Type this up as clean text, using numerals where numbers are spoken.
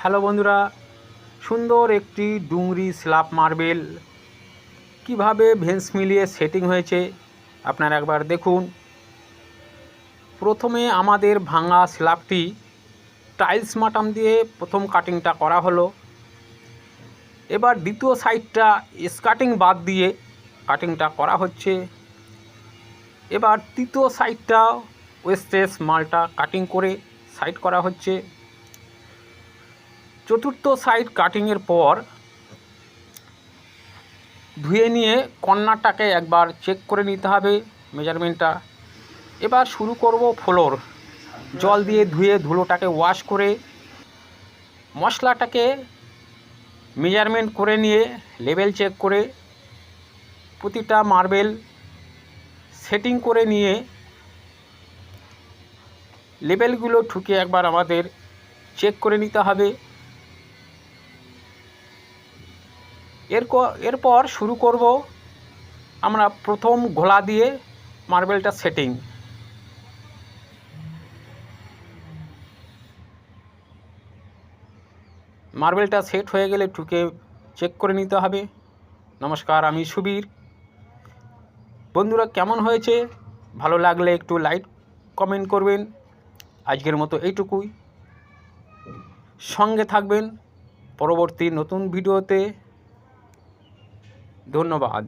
Hello বন্ধুরা, সুন্দর একটি ডুংরি স্ল্যাব মার্বেল কিভাবে ভেন্স মিলিয়ে সেটিং হয়েছে আপনারা একবার দেখুন। প্রথমে আমাদের ভাঙা স্ল্যাবটি টাইলস মাটাম দিয়ে প্রথম কাটিংটা করা হলো। এবার দ্বিতীয় সাইডটা স্কার্টিং বাদ দিয়ে কাটিংটা করা হচ্ছে। এবার তৃতীয় সাইডটা ওয়েস্টেজ মালটা কাটিং করে সাইড করা হচ্ছে। চতুর্থ সাইড কাটিংয়ের পর ধুয়ে নিয়ে কর্নারটাকে একবার চেক করে নিতে হবে মেজারমেন্টটা। এবার শুরু করব ফ্লোর, জল দিয়ে ধুয়ে ধুলোটাকে ওয়াশ করে মশলাটাকে মেজারমেন্ট করে নিয়ে লেভেল চেক করে প্রতিটা মার্বেল সেটিং করে নিয়ে লেভেলগুলো ঠুকে একবার আমাদের চেক করে নিতে হবে। এরপর শুরু করব আমরা প্রথম ঘোলা দিয়ে মার্বেলটা সেটিং। মার্বেলটা সেট হয়ে গেলে ঠুকে চেক করে নিতে হবে। নমস্কার, আমি সুবীর। বন্ধুরা, কেমন হয়েছে ভালো লাগলে একটু লাইক কমেন্ট করবেন। আজকের মতো এইটুকুই, সঙ্গে থাকবেন পরবর্তী নতুন ভিডিওতে। ধন্যবাদ।